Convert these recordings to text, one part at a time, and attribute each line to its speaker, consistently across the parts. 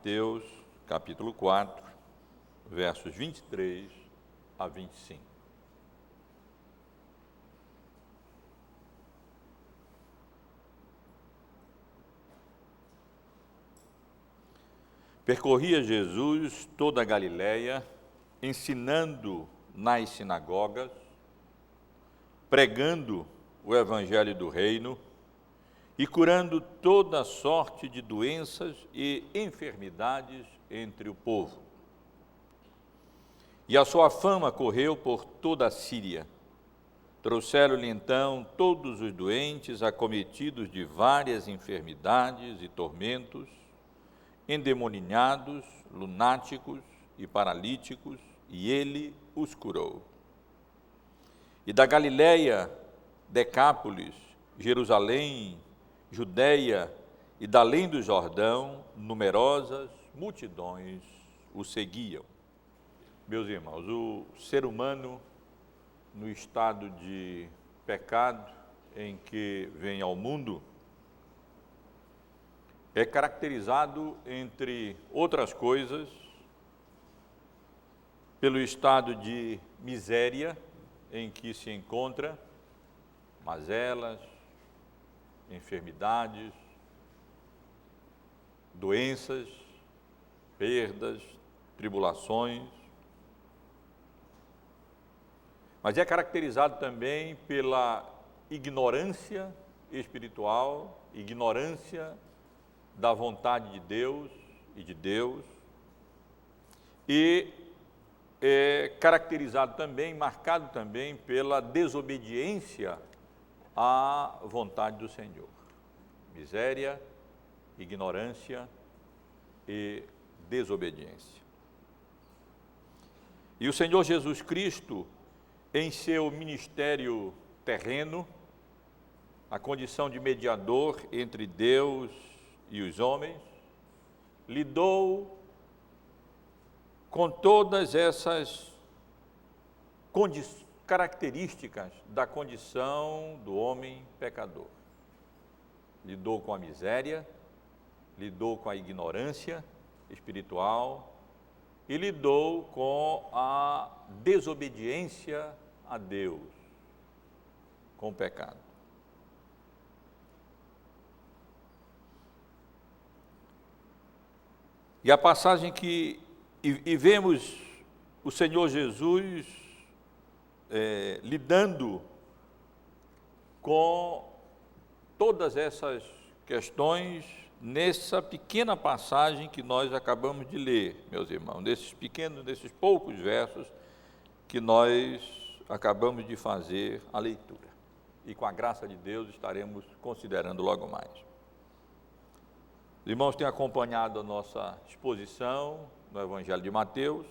Speaker 1: Mateus, capítulo 4, versos 23 a 25. Percorria Jesus toda a Galiléia, ensinando nas sinagogas, pregando o evangelho do reino e curando toda sorte de doenças e enfermidades entre o povo. E a sua fama correu por toda a Síria. Trouxeram-lhe então todos os doentes acometidos de várias enfermidades e tormentos, endemoninhados, lunáticos e paralíticos, e ele os curou. E da Galiléia, Decápolis, Jerusalém, Judéia e da além do Jordão, numerosas multidões o seguiam. Meus irmãos, o ser humano, no estado de pecado em que vem ao mundo, é caracterizado, entre outras coisas, pelo estado de miséria em que se encontra, mazelas, enfermidades, doenças, perdas, tribulações. Mas é caracterizado também pela ignorância espiritual, ignorância da vontade de Deus e de Deus, e é caracterizado também, marcado também pela desobediência à vontade do Senhor. Miséria, ignorância e desobediência. E o Senhor Jesus Cristo, em seu ministério terreno, a condição de mediador entre Deus e os homens, lidou com todas essas características da condição do homem pecador. Lidou com a miséria, lidou com a ignorância espiritual e lidou com a desobediência a Deus, com o pecado. E a passagem que vemos o Senhor Jesus lidando com todas essas questões nessa pequena passagem que nós acabamos de ler, meus irmãos, nesses poucos versos que nós acabamos de fazer a leitura. E com a graça de Deus estaremos considerando logo mais. Os irmãos têm acompanhado a nossa exposição no Evangelho de Mateus.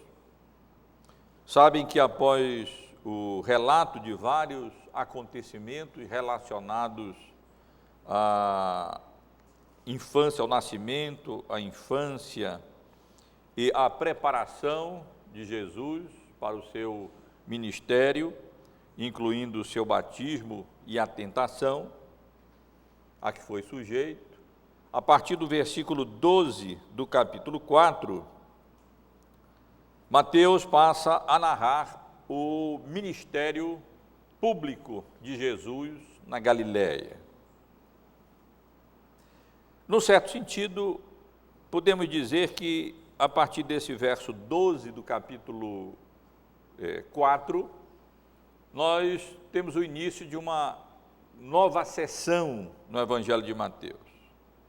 Speaker 1: Sabem que após o relato de vários acontecimentos relacionados à infância, ao nascimento, à infância e à preparação de Jesus para o seu ministério, incluindo o seu batismo e a tentação a que foi sujeito, a partir do versículo 12 do capítulo 4, Mateus passa a narrar o ministério público de Jesus na Galiléia. Num certo sentido, podemos dizer que, a partir desse verso 12 do capítulo 4, nós temos o início de uma nova sessão no Evangelho de Mateus.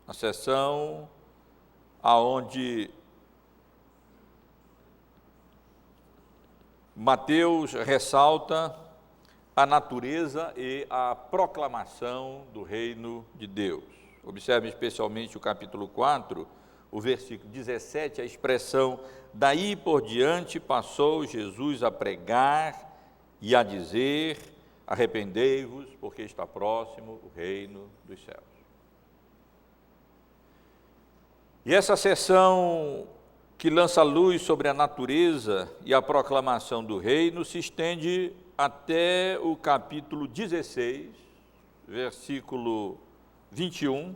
Speaker 1: A sessão aonde Mateus ressalta a natureza e a proclamação do reino de Deus. Observe especialmente o capítulo 4, o versículo 17, a expressão: daí por diante passou Jesus a pregar e a dizer: arrependei-vos, porque está próximo o reino dos céus. E essa sessão que lança luz sobre a natureza e a proclamação do reino se estende até o capítulo 16, versículo 21,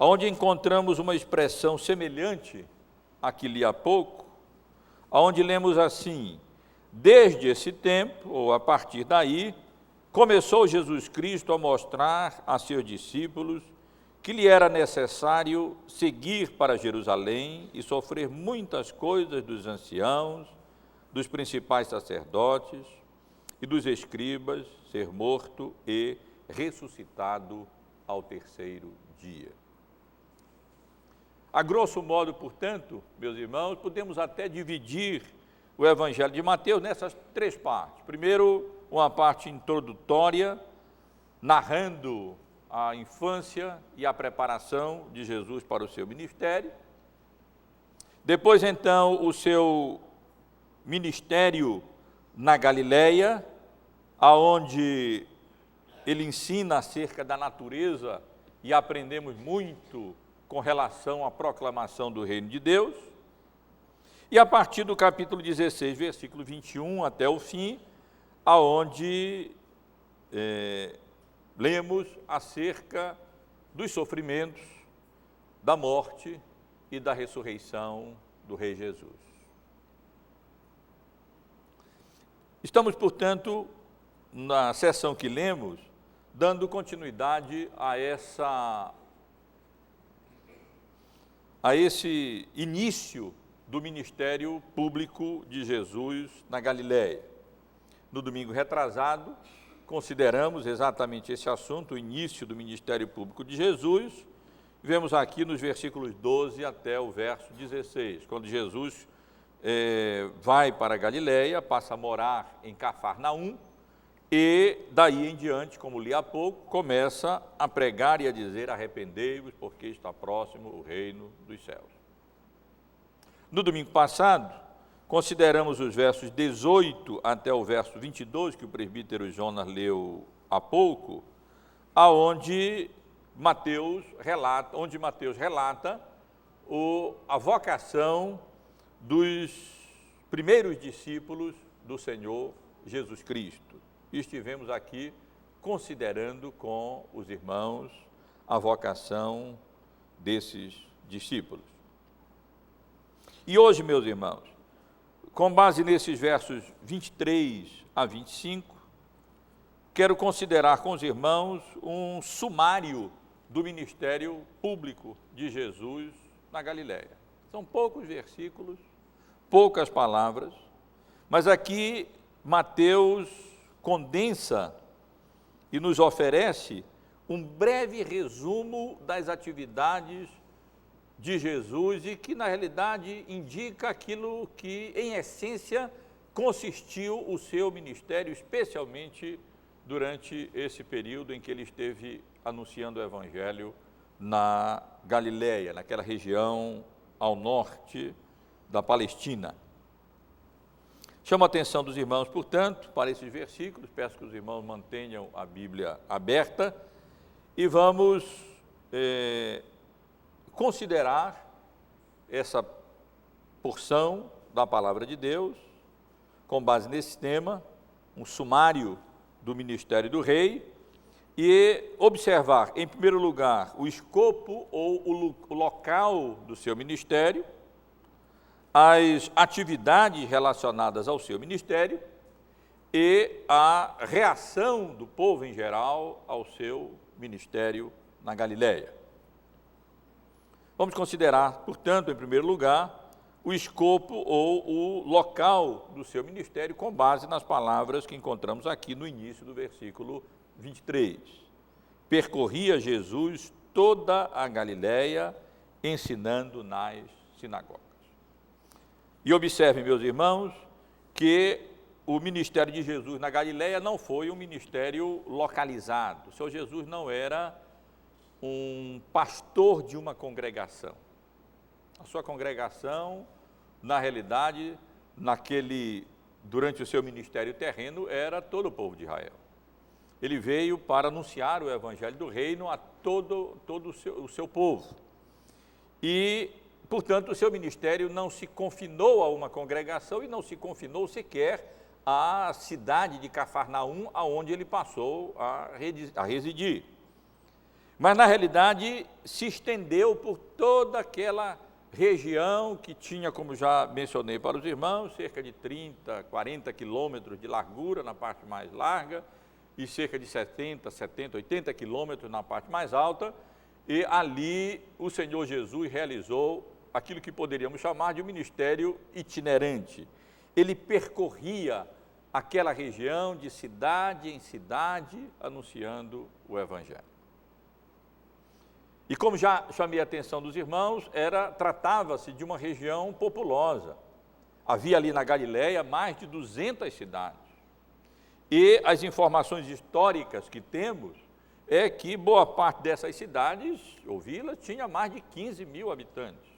Speaker 1: onde encontramos uma expressão semelhante à que li há pouco, onde lemos assim: desde esse tempo, ou a partir daí, começou Jesus Cristo a mostrar a seus discípulos que lhe era necessário seguir para Jerusalém e sofrer muitas coisas dos anciãos, dos principais sacerdotes e dos escribas, ser morto e ressuscitado ao terceiro dia. A grosso modo, portanto, meus irmãos, podemos até dividir o Evangelho de Mateus nessas três partes. Primeiro, uma parte introdutória, narrando a infância e a preparação de Jesus para o seu ministério. Depois, então, o seu ministério na Galileia, aonde ele ensina acerca da natureza e aprendemos muito com relação à proclamação do reino de Deus. E a partir do capítulo 16, versículo 21 até o fim, aonde lemos acerca dos sofrimentos, da morte e da ressurreição do Rei Jesus. Estamos, portanto, na sessão que lemos, dando continuidade a esse início do ministério público de Jesus na Galileia. No domingo retrasado, consideramos exatamente esse assunto, o início do ministério público de Jesus. Vemos aqui nos versículos 12 até o verso 16, quando Jesus vai para a Galileia, passa a morar em Cafarnaum, e daí em diante, como li há pouco, começa a pregar e a dizer: arrependei-vos, porque está próximo o reino dos céus. No domingo passado, consideramos os versos 18 até o verso 22, que o presbítero Jonas leu há pouco, onde Mateus relata a vocação dos primeiros discípulos do Senhor Jesus Cristo. E estivemos aqui considerando com os irmãos a vocação desses discípulos. E hoje, meus irmãos, com base nesses versos 23 a 25, quero considerar com os irmãos um sumário do ministério público de Jesus na Galileia. São poucos versículos, poucas palavras, mas aqui Mateus condensa e nos oferece um breve resumo das atividades de Jesus e que, na realidade, indica aquilo que, em essência, consistiu o seu ministério, especialmente durante esse período em que ele esteve anunciando o Evangelho na Galileia, naquela região ao norte da Palestina. Chamo a atenção dos irmãos, portanto, para esses versículos, peço que os irmãos mantenham a Bíblia aberta e vamos considerar essa porção da Palavra de Deus, com base nesse tema, um sumário do ministério do Rei, e observar, em primeiro lugar, o escopo ou o local do seu ministério, as atividades relacionadas ao seu ministério e a reação do povo em geral ao seu ministério na Galileia. Vamos considerar, portanto, em primeiro lugar, o escopo ou o local do seu ministério com base nas palavras que encontramos aqui no início do versículo 23. Percorria Jesus toda a Galileia, ensinando nas sinagogas. E observem, meus irmãos, que o ministério de Jesus na Galileia não foi um ministério localizado. O Senhor Jesus não era um pastor de uma congregação. A sua congregação, na realidade, durante o seu ministério terreno, era todo o povo de Israel. Ele veio para anunciar o Evangelho do Reino a todo o seu povo. E, portanto, o seu ministério não se confinou a uma congregação e não se confinou sequer à cidade de Cafarnaum, aonde ele passou a residir. mas na realidade se estendeu por toda aquela região que tinha, como já mencionei para os irmãos, cerca de 30, 40 quilômetros de largura na parte mais larga e cerca de 70, 80 quilômetros na parte mais alta, e ali o Senhor Jesus realizou aquilo que poderíamos chamar de um ministério itinerante. Ele percorria aquela região de cidade em cidade, anunciando o Evangelho. E como já chamei a atenção dos irmãos, tratava-se de uma região populosa. Havia ali na Galileia mais de 200 cidades. E as informações históricas que temos é que boa parte dessas cidades ou vilas tinha mais de 15 mil habitantes.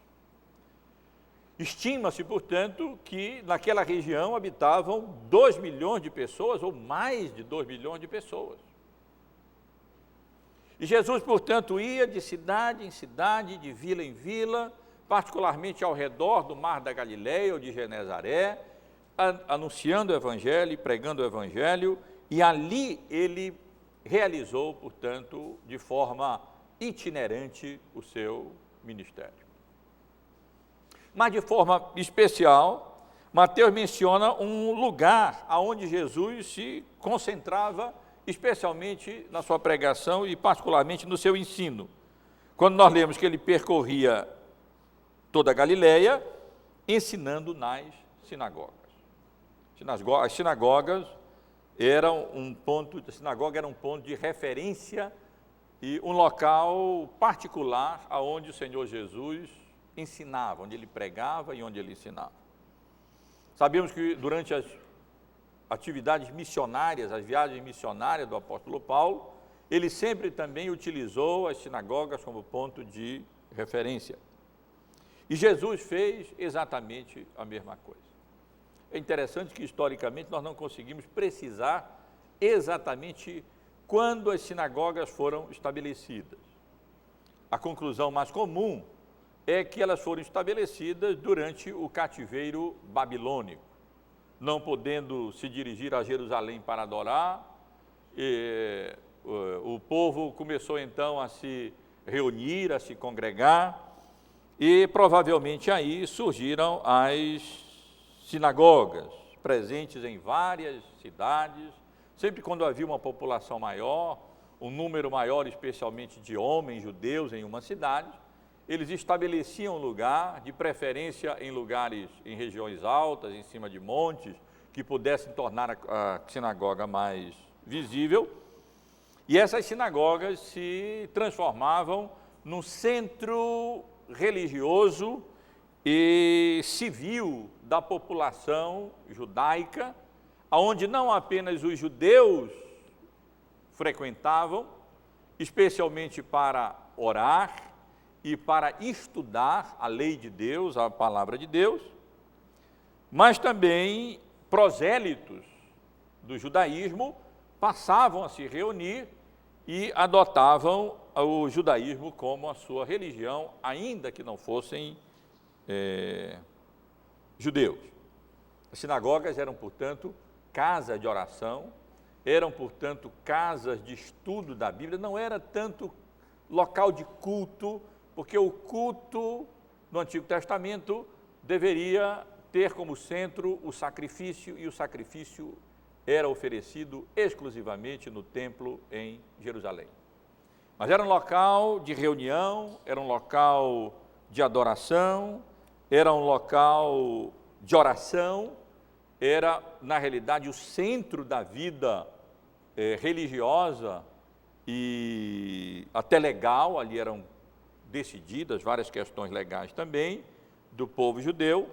Speaker 1: Estima-se, portanto, que naquela região habitavam 2 milhões de pessoas ou mais de 2 milhões de pessoas. E Jesus, portanto, ia de cidade em cidade, de vila em vila, particularmente ao redor do Mar da Galileia ou de Genezaré, anunciando o Evangelho e pregando o Evangelho, e ali ele realizou, portanto, de forma itinerante o seu ministério. Mas de forma especial, Mateus menciona um lugar onde Jesus se concentrava, especialmente na sua pregação e particularmente no seu ensino. Quando nós lemos que ele percorria toda a Galileia, ensinando nas sinagogas. As sinagogas eram um ponto de referência e um local particular aonde o Senhor Jesus ensinava, onde ele pregava e onde ele ensinava. Sabemos que durante as atividades missionárias, as viagens missionárias do apóstolo Paulo, ele sempre também utilizou as sinagogas como ponto de referência. E Jesus fez exatamente a mesma coisa. É interessante que, historicamente, nós não conseguimos precisar exatamente quando as sinagogas foram estabelecidas. A conclusão mais comum é que elas foram estabelecidas durante o cativeiro babilônico. Não podendo se dirigir a Jerusalém para adorar, o povo começou então a se reunir, a se congregar, e provavelmente aí surgiram as sinagogas, presentes em várias cidades, sempre quando havia uma população maior, um número maior especialmente de homens judeus em uma cidade, eles estabeleciam lugar, de preferência em lugares, em regiões altas, em cima de montes, que pudessem tornar a sinagoga mais visível. E essas sinagogas se transformavam num centro religioso e civil da população judaica, onde não apenas os judeus frequentavam, especialmente para orar, e para estudar a lei de Deus, a palavra de Deus, mas também prosélitos do judaísmo passavam a se reunir e adotavam o judaísmo como a sua religião, ainda que não fossem judeus. As sinagogas eram, portanto, casas de oração, eram, portanto, casas de estudo da Bíblia, não era tanto local de culto, porque o culto no Antigo Testamento deveria ter como centro o sacrifício, e o sacrifício era oferecido exclusivamente no templo em Jerusalém. Mas era um local de reunião, era um local de adoração, era um local de oração, era, na realidade, o centro da vida religiosa e até legal, ali eram decididas várias questões legais também do povo judeu,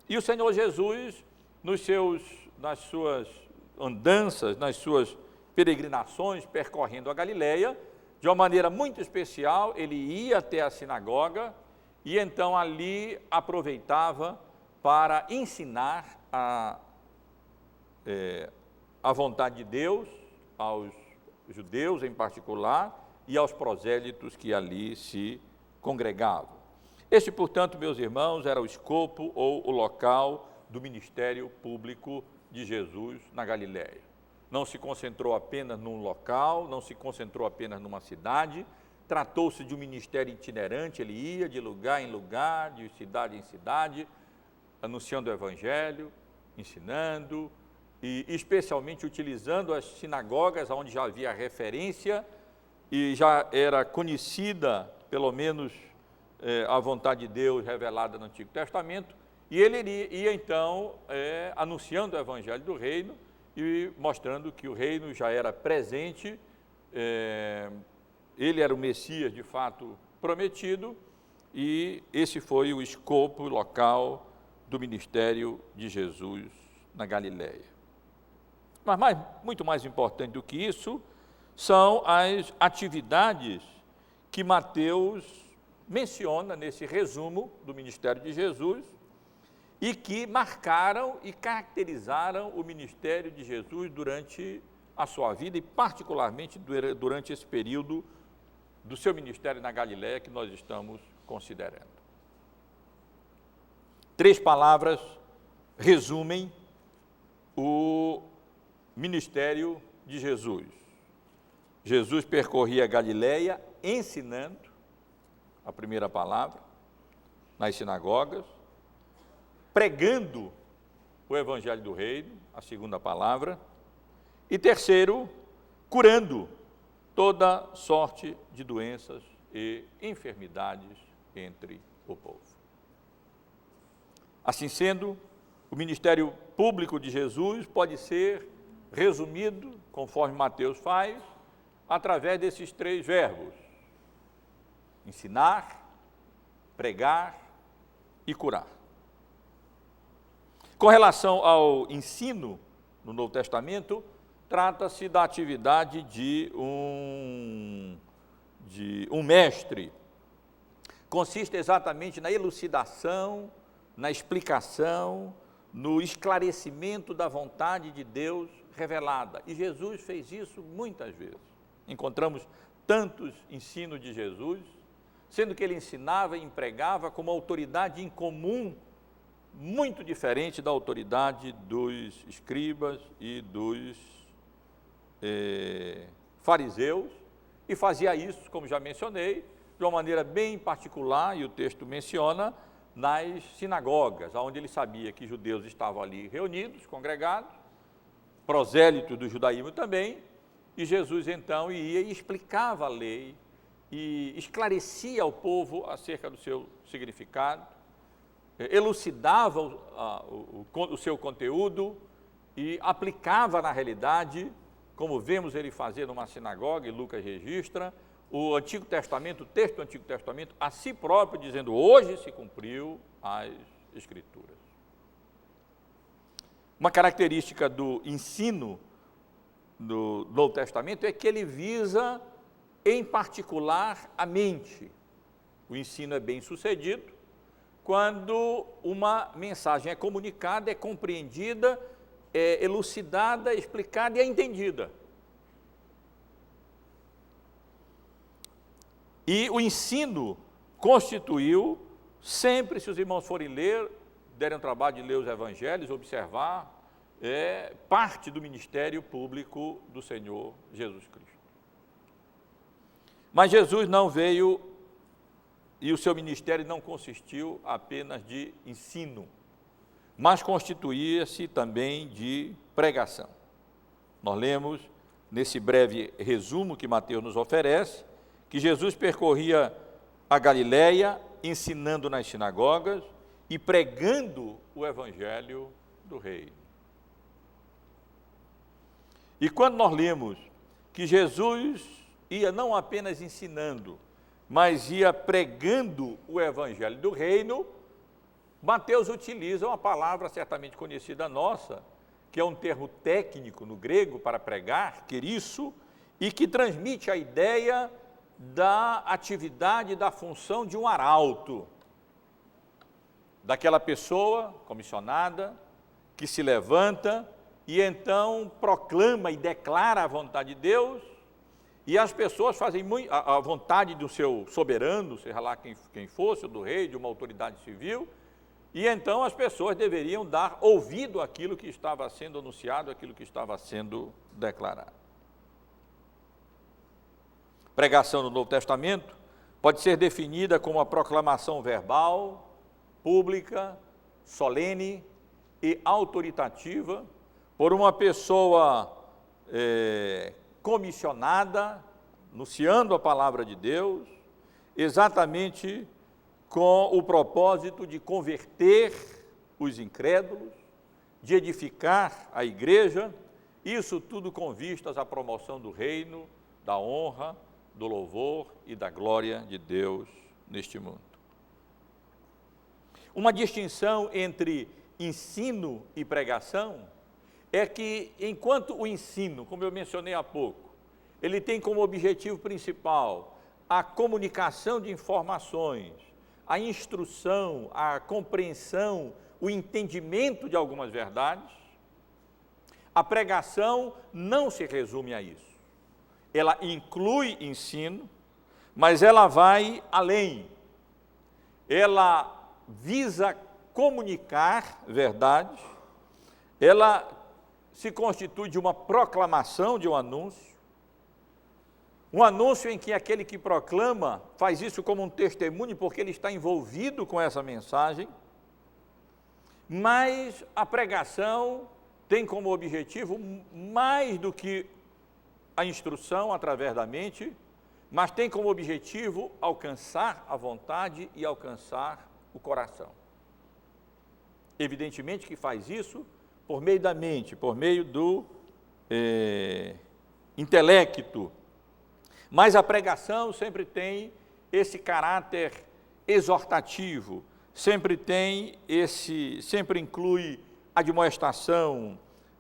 Speaker 1: e o Senhor Jesus, nas suas andanças, nas suas peregrinações, percorrendo a Galileia, de uma maneira muito especial, ele ia até a sinagoga e então ali aproveitava para ensinar a vontade de Deus aos judeus em particular, e aos prosélitos que ali se congregavam. Este, portanto, meus irmãos, era o escopo ou o local do ministério público de Jesus na Galileia. Não se concentrou apenas num local, não se concentrou apenas numa cidade, tratou-se de um ministério itinerante, ele ia de lugar em lugar, de cidade em cidade, anunciando o evangelho, ensinando, e especialmente utilizando as sinagogas, onde já havia referência e já era conhecida, pelo menos, a vontade de Deus revelada no Antigo Testamento, e ele ia então anunciando o evangelho do reino e mostrando que o reino já era presente, ele era o Messias de fato prometido, e esse foi o escopo local do ministério de Jesus na Galileia. Mas muito mais importante do que isso, são as atividades que Mateus menciona nesse resumo do ministério de Jesus e que marcaram e caracterizaram o ministério de Jesus durante a sua vida e particularmente durante esse período do seu ministério na Galileia que nós estamos considerando. 3 palavras resumem o ministério de Jesus. Jesus percorria a Galileia ensinando, a primeira palavra, nas sinagogas, pregando o evangelho do reino, a segunda palavra, e terceiro, curando toda sorte de doenças e enfermidades entre o povo. Assim sendo, o ministério público de Jesus pode ser resumido, conforme Mateus faz, através desses 3 verbos: ensinar, pregar e curar. Com relação ao ensino no Novo Testamento, trata-se da atividade de um mestre. Consiste exatamente na elucidação, na explicação, no esclarecimento da vontade de Deus revelada. E Jesus fez isso muitas vezes. Encontramos tantos ensinos de Jesus, sendo que ele ensinava e empregava com uma autoridade incomum, muito diferente da autoridade dos escribas e dos fariseus, e fazia isso, como já mencionei, de uma maneira bem particular, e o texto menciona, nas sinagogas, onde ele sabia que judeus estavam ali reunidos, congregados, prosélitos do judaísmo também, e Jesus então ia e explicava a lei e esclarecia ao povo acerca do seu significado, elucidava o seu conteúdo e aplicava na realidade, como vemos ele fazer numa sinagoga, e Lucas registra, o Antigo Testamento, o texto do Antigo Testamento, a si próprio, dizendo: hoje se cumpriu as Escrituras. Uma característica do ensino do Novo Testamento é que ele visa, em particular, a mente. O ensino é bem sucedido quando uma mensagem é comunicada, é compreendida, é elucidada, explicada e é entendida. E o ensino constituiu, sempre, se os irmãos forem ler, derem o trabalho de ler os evangelhos, observar, parte do ministério público do Senhor Jesus Cristo. Mas Jesus não veio, e o seu ministério não consistiu apenas de ensino, mas constituía-se também de pregação. Nós lemos, nesse breve resumo que Mateus nos oferece, que Jesus percorria a Galileia, ensinando nas sinagogas e pregando o evangelho do reino. E quando nós lemos que Jesus ia não apenas ensinando, mas ia pregando o evangelho do reino, Mateus utiliza uma palavra certamente conhecida nossa, que é um termo técnico no grego para pregar, querisso, e que transmite a ideia da atividade, da função de um arauto, daquela pessoa comissionada que se levanta e então proclama e declara a vontade de Deus, e as pessoas fazem a vontade do seu soberano, seja lá quem fosse, do rei, de uma autoridade civil, e então as pessoas deveriam dar ouvido àquilo que estava sendo anunciado, àquilo que estava sendo declarado. pregação no Novo Testamento pode ser definida como a proclamação verbal, pública, solene e autoritativa por uma pessoa comissionada, anunciando a palavra de Deus, exatamente com o propósito de converter os incrédulos, de edificar a igreja, isso tudo com vistas à promoção do reino, da honra, do louvor e da glória de Deus neste mundo. Uma distinção entre ensino e pregação é que, enquanto o ensino, como eu mencionei há pouco, ele tem como objetivo principal a comunicação de informações, a instrução, a compreensão, o entendimento de algumas verdades, a pregação não se resume a isso. Ela inclui ensino, mas ela vai além. Ela visa comunicar verdades, ela se constitui de uma proclamação, de um anúncio em que aquele que proclama faz isso como um testemunho, porque ele está envolvido com essa mensagem, mas a pregação tem como objetivo mais do que a instrução através da mente, mas tem como objetivo alcançar a vontade e alcançar o coração. Evidentemente que faz isso por meio da mente, por meio do intelecto, mas a pregação sempre tem esse caráter exortativo, sempre inclui admoestação,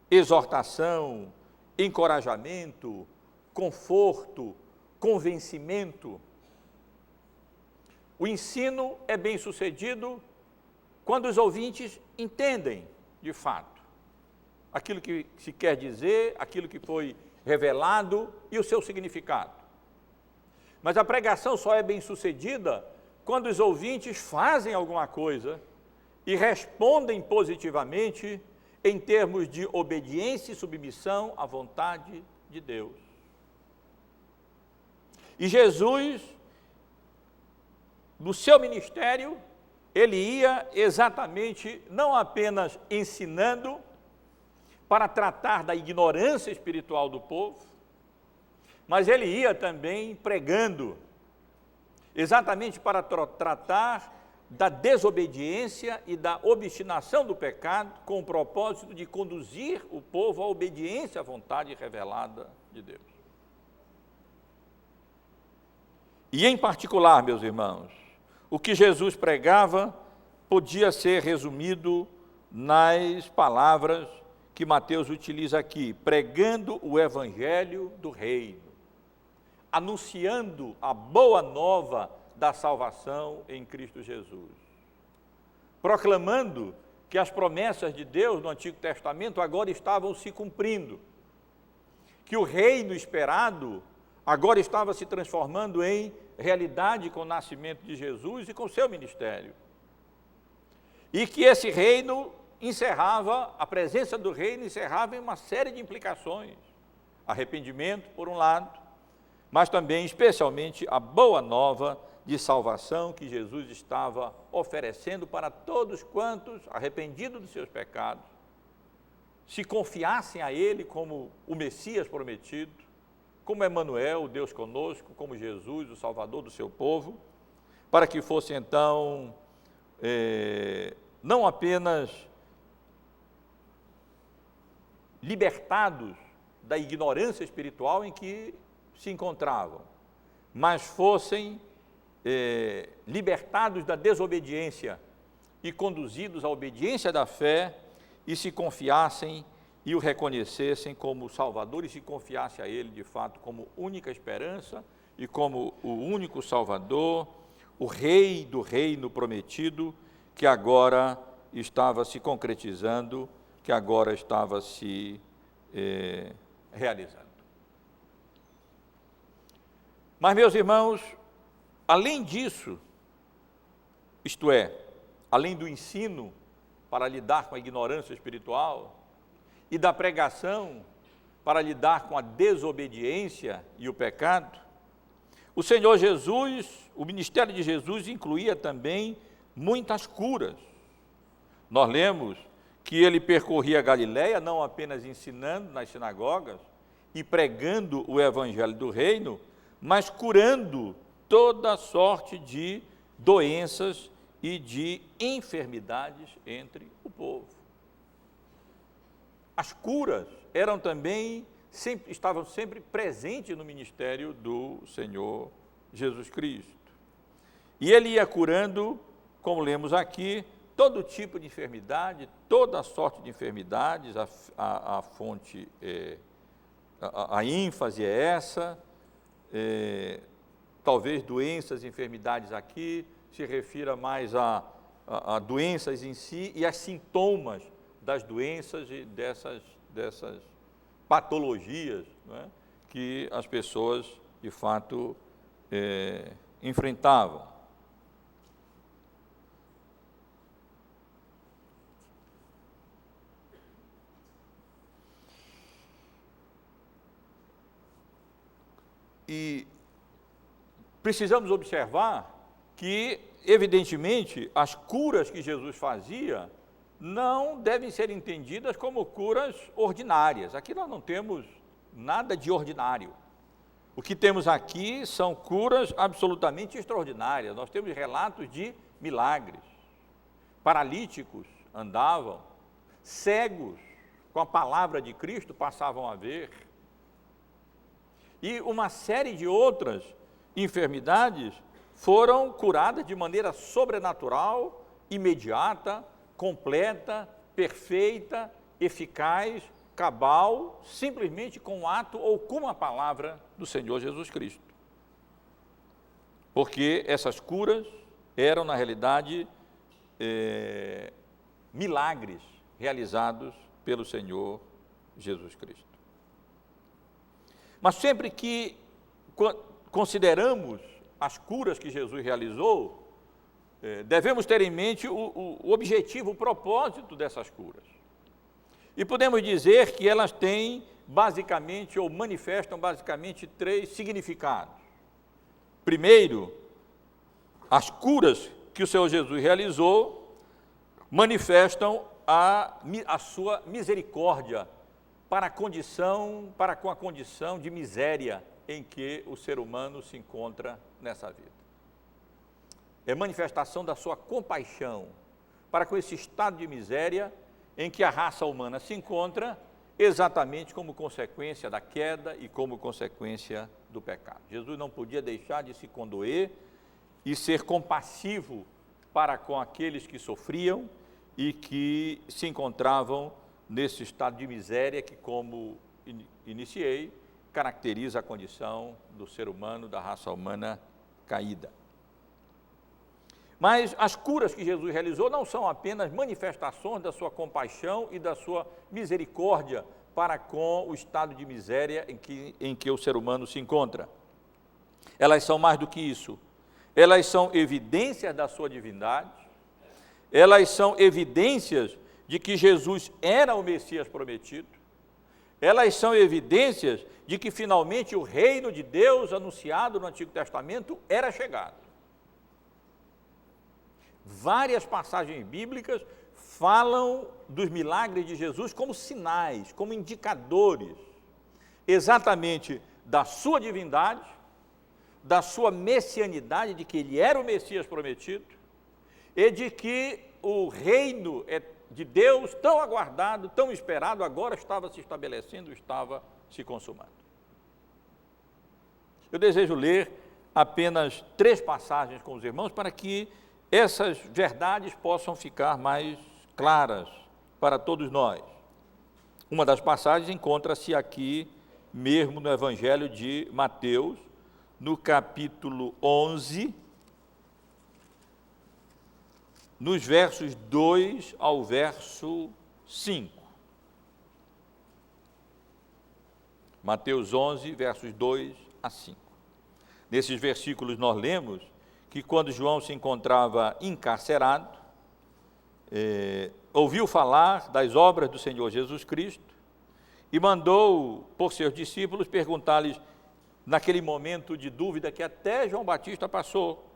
Speaker 1: exortação, encorajamento, conforto, convencimento. O ensino é bem-sucedido quando os ouvintes entendem, de fato, aquilo que se quer dizer, aquilo que foi revelado e o seu significado. Mas a pregação só é bem-sucedida quando os ouvintes fazem alguma coisa e respondem positivamente em termos de obediência e submissão à vontade de Deus. E Jesus, no seu ministério, ele ia exatamente não apenas ensinando para tratar da ignorância espiritual do povo, mas ele ia também pregando, exatamente para tratar da desobediência e da obstinação do pecado, com o propósito de conduzir o povo à obediência à vontade revelada de Deus. E em particular, meus irmãos, o que Jesus pregava podia ser resumido nas palavras que Mateus utiliza aqui, pregando o evangelho do reino, anunciando a boa nova da salvação em Cristo Jesus, proclamando que as promessas de Deus no Antigo Testamento agora estavam se cumprindo, que o reino esperado agora estava se transformando em realidade com o nascimento de Jesus e com o seu ministério, e que esse reino encerrava, a presença do reino encerrava em uma série de implicações, arrependimento por um lado, mas também especialmente a boa nova de salvação que Jesus estava oferecendo para todos quantos, arrependidos dos seus pecados, se confiassem a Ele como o Messias prometido, como Emanuel, o Deus conosco, como Jesus, o Salvador do seu povo, para que fossem então não apenas libertados da ignorância espiritual em que se encontravam, mas fossem libertados da desobediência e conduzidos à obediência da fé e se confiassem e o reconhecessem como Salvador e se confiassem a Ele, de fato, como única esperança e como o único Salvador, o Rei do reino prometido, que agora estava se concretizando, que agora estava se realizando. Mas, meus irmãos, além disso, isto é, além do ensino para lidar com a ignorância espiritual e da pregação para lidar com a desobediência e o pecado, O Senhor Jesus, o ministério de Jesus incluía também muitas curas. Nós lemos que ele percorria a Galiléia, não apenas ensinando nas sinagogas e pregando o evangelho do reino, mas curando toda sorte de doenças e de enfermidades entre o povo. As curas eram também, estavam sempre presentes no ministério do Senhor Jesus Cristo. E ele ia curando, como lemos aqui, todo tipo de enfermidade, toda sorte de enfermidades, a fonte, a ênfase é essa, talvez doenças e enfermidades aqui se refira mais a doenças em si e a sintomas das doenças e dessas patologias, não é, que as pessoas, de fato, enfrentavam. E precisamos observar que, evidentemente, as curas que Jesus fazia não devem ser entendidas como curas ordinárias. Aqui nós não temos nada de ordinário. O que temos aqui são curas absolutamente extraordinárias. Nós temos relatos de milagres. Paralíticos andavam, cegos, com a palavra de Cristo, passavam a ver. E uma série de outras enfermidades foram curadas de maneira sobrenatural, imediata, completa, perfeita, eficaz, cabal, simplesmente com um ato ou com uma palavra do Senhor Jesus Cristo. Porque essas curas eram, na realidade, milagres realizados pelo Senhor Jesus Cristo. Mas sempre que consideramos as curas que Jesus realizou, devemos ter em mente o objetivo, o propósito dessas curas. E podemos dizer que elas têm basicamente, ou manifestam basicamente, 3 significados. Primeiro, as curas que o Senhor Jesus realizou manifestam a sua misericórdia para com a condição de miséria em que o ser humano se encontra nessa vida. É manifestação da sua compaixão para com esse estado de miséria em que a raça humana se encontra, exatamente como consequência da queda e como consequência do pecado. Jesus não podia deixar de se condoer e ser compassivo para com aqueles que sofriam e que se encontravam nesse estado de miséria que, como iniciei, caracteriza a condição do ser humano, da raça humana caída. Mas as curas que Jesus realizou não são apenas manifestações da sua compaixão e da sua misericórdia para com o estado de miséria em que o ser humano se encontra. Elas são mais do que isso. Elas são evidências da sua divindade, elas são evidências de que Jesus era o Messias prometido, elas são evidências de que finalmente o reino de Deus anunciado no Antigo Testamento era chegado. Várias passagens bíblicas falam dos milagres de Jesus como sinais, como indicadores, exatamente da sua divindade, da sua messianidade, de que ele era o Messias prometido, e de que o reino de Deus, tão aguardado, tão esperado, agora estava se estabelecendo, estava se consumando. Eu desejo ler apenas 3 passagens com os irmãos para que essas verdades possam ficar mais claras para todos nós. Uma das passagens encontra-se aqui mesmo no Evangelho de Mateus, no capítulo 11, nos versos 2 ao verso 5. Mateus 11, versos 2 a 5. Nesses versículos nós lemos que quando João se encontrava encarcerado, ouviu falar das obras do Senhor Jesus Cristo e mandou por seus discípulos perguntar-lhes: naquele momento de dúvida que até João Batista passou: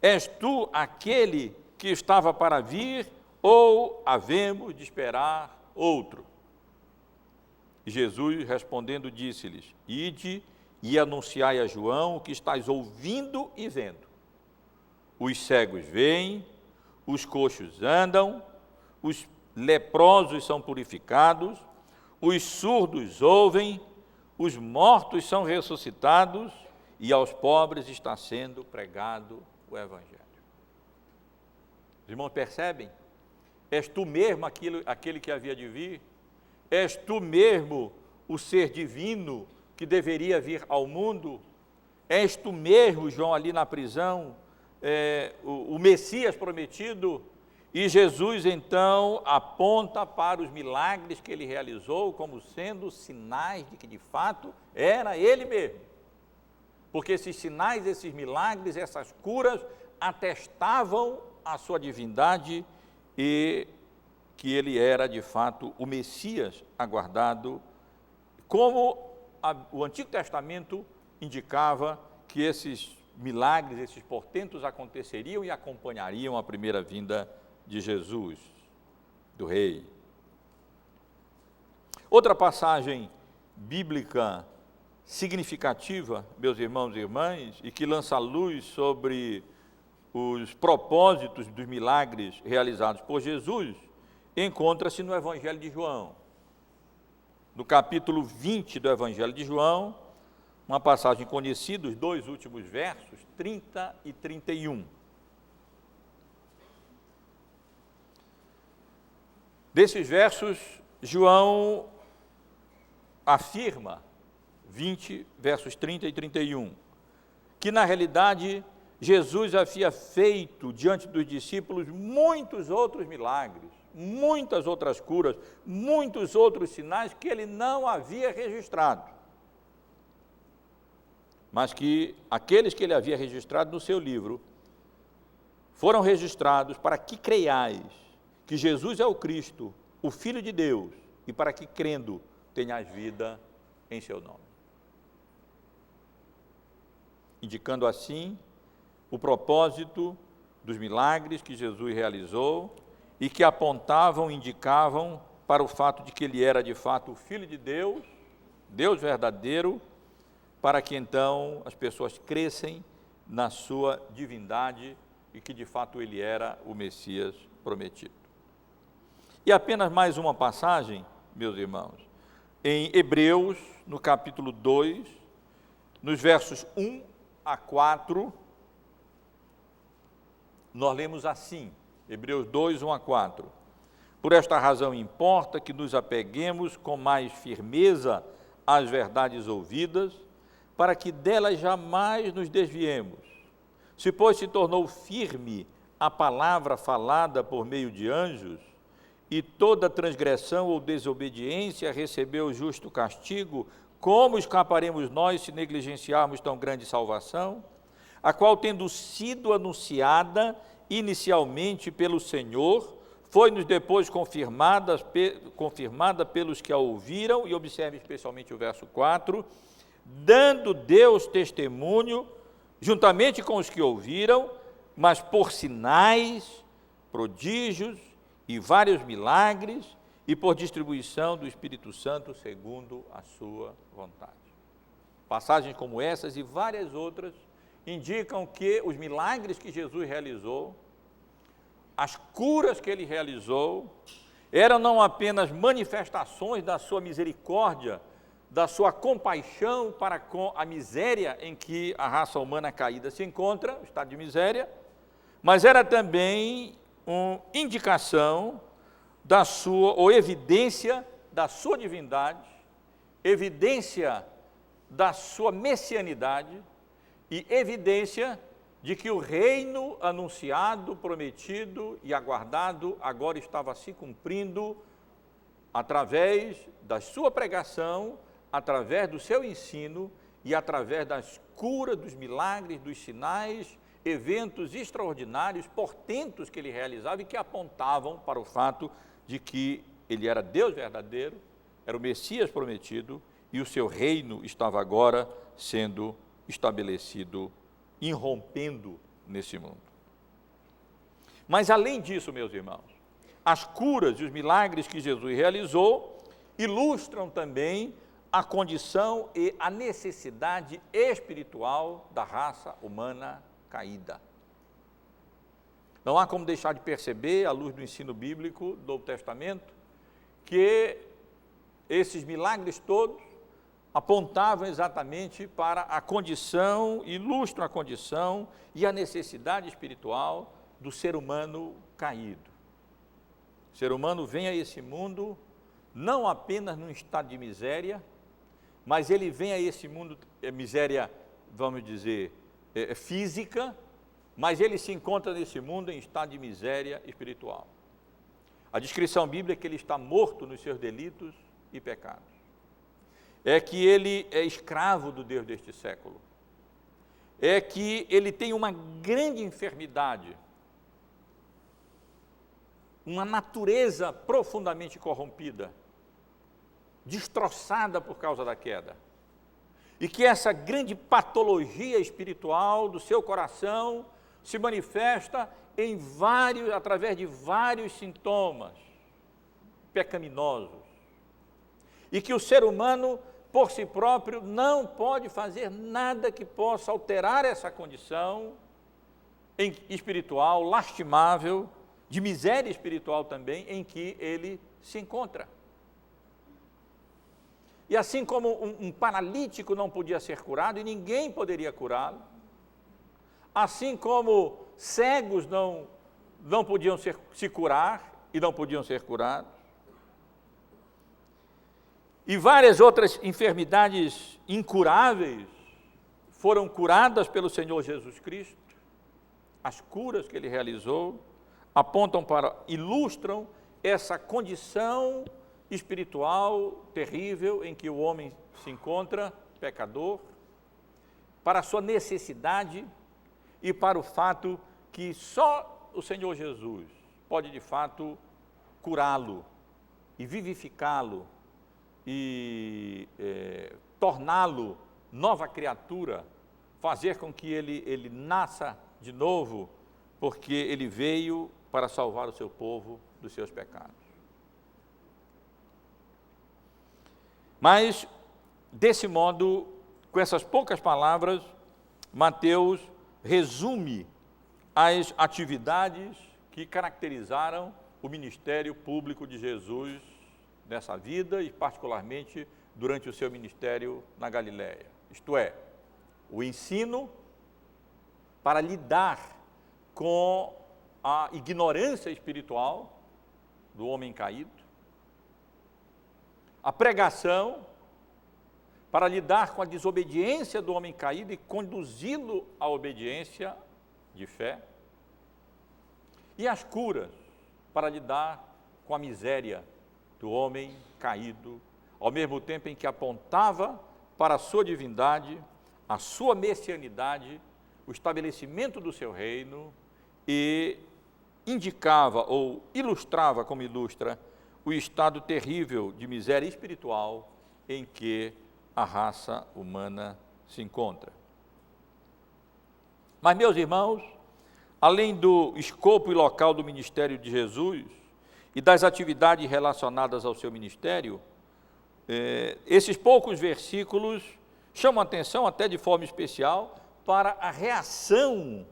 Speaker 1: és tu aquele que estava para vir, ou havemos de esperar outro? E Jesus, respondendo, disse-lhes: ide e anunciai a João o que estáis ouvindo e vendo. Os cegos veem, os coxos andam, os leprosos são purificados, os surdos ouvem, os mortos são ressuscitados, e aos pobres está sendo pregado o Evangelho. Os irmãos percebem? És tu mesmo aquele que havia de vir? És tu mesmo o ser divino que deveria vir ao mundo? És tu mesmo, João, ali na prisão, o Messias prometido? E Jesus, então, aponta para os milagres que ele realizou como sendo sinais de que, de fato, era ele mesmo. Porque esses sinais, esses milagres, essas curas atestavam a sua divindade e que ele era, de fato, o Messias aguardado, como o Antigo Testamento indicava que esses milagres, esses portentos aconteceriam e acompanhariam a primeira vinda de Jesus, do Rei. Outra passagem bíblica significativa, meus irmãos e irmãs, e que lança luz sobre os propósitos dos milagres realizados por Jesus, encontra-se no Evangelho de João. No capítulo 20 do Evangelho de João, uma passagem conhecida, os dois últimos versos, 30 e 31. Desses versos, João afirma, 20, versos 30 e 31, que na realidade Jesus havia feito diante dos discípulos muitos outros milagres, muitas outras curas, muitos outros sinais que ele não havia registrado, mas que aqueles que ele havia registrado no seu livro foram registrados para que creiais que Jesus é o Cristo, o Filho de Deus, e para que, crendo, tenhais vida em seu nome. Indicando assim o propósito dos milagres que Jesus realizou e que apontavam, indicavam para o fato de que ele era, de fato, o Filho de Deus, Deus verdadeiro, para que então as pessoas crescem na sua divindade e que, de fato, ele era o Messias prometido. E apenas mais uma passagem, meus irmãos, em Hebreus, no capítulo 2, nos versos 1 a 4, nós lemos assim, Hebreus 2, 1 a 4. Por esta razão importa que nos apeguemos com mais firmeza às verdades ouvidas, para que delas jamais nos desviemos. Se, pois, se tornou firme a palavra falada por meio de anjos, e toda transgressão ou desobediência recebeu justo castigo, como escaparemos nós se negligenciarmos tão grande salvação, a qual, tendo sido anunciada inicialmente pelo Senhor, foi-nos depois confirmada pelos que a ouviram, e observe especialmente o verso 4, dando Deus testemunho, juntamente com os que ouviram, mas por sinais, prodígios e vários milagres, e por distribuição do Espírito Santo segundo a sua vontade. Passagens como essas e várias outras indicam que os milagres que Jesus realizou, as curas que ele realizou, eram não apenas manifestações da sua misericórdia, da sua compaixão para com a miséria em que a raça humana caída se encontra, o estado de miséria, mas era também uma indicação da sua, ou evidência da sua divindade, evidência da sua messianidade e evidência de que o reino anunciado, prometido e aguardado agora estava se cumprindo através da sua pregação, através do seu ensino e através das curas, dos milagres, dos sinais, eventos extraordinários, portentos que ele realizava e que apontavam para o fato de que ele era Deus verdadeiro, era o Messias prometido e o seu reino estava agora sendo estabelecido, irrompendo nesse mundo. Mas além disso, meus irmãos, as curas e os milagres que Jesus realizou ilustram também a condição e a necessidade espiritual da raça humana caída. Não há como deixar de perceber, à luz do ensino bíblico do Novo Testamento, que esses milagres todos apontavam exatamente para a condição, ilustram a condição e a necessidade espiritual do ser humano caído. O ser humano vem a esse mundo não apenas num estado de miséria, mas ele vem a esse mundo, miséria, vamos dizer, física, mas ele se encontra nesse mundo em estado de miséria espiritual. A descrição bíblica é que ele está morto nos seus delitos e pecados. É que ele é escravo do Deus deste século. É que ele tem uma grande enfermidade, uma natureza profundamente corrompida, destroçada por causa da queda. E que essa grande patologia espiritual do seu coração se manifesta através de vários sintomas pecaminosos. E que o ser humano, por si próprio, não pode fazer nada que possa alterar essa condição espiritual, lastimável, de miséria espiritual também, em que ele se encontra. E assim como um paralítico não podia ser curado, e ninguém poderia curá-lo, assim como cegos não podiam se curar e não podiam ser curados, e várias outras enfermidades incuráveis foram curadas pelo Senhor Jesus Cristo. As curas que ele realizou ilustram essa condição espiritual terrível em que o homem se encontra, pecador, para a sua necessidade e para o fato que só o Senhor Jesus pode de fato curá-lo e vivificá-lo e torná-lo nova criatura, fazer com que ele nasça de novo, porque ele veio para salvar o seu povo dos seus pecados. Mas, desse modo, com essas poucas palavras, Mateus resume as atividades que caracterizaram o ministério público de Jesus nessa vida e particularmente durante o seu ministério na Galileia. Isto é, o ensino para lidar com a ignorância espiritual do homem caído, a pregação para lidar com a desobediência do homem caído e conduzi-lo à obediência de fé, e as curas para lidar com a miséria do homem caído, ao mesmo tempo em que apontava para a sua divindade, a sua messianidade, o estabelecimento do seu reino, e indicava ou ilustrava, como ilustra, o estado terrível de miséria espiritual em que a raça humana se encontra. Mas, meus irmãos, além do escopo e local do ministério de Jesus e das atividades relacionadas ao seu ministério, esses poucos versículos chamam a atenção, até de forma especial, para a reação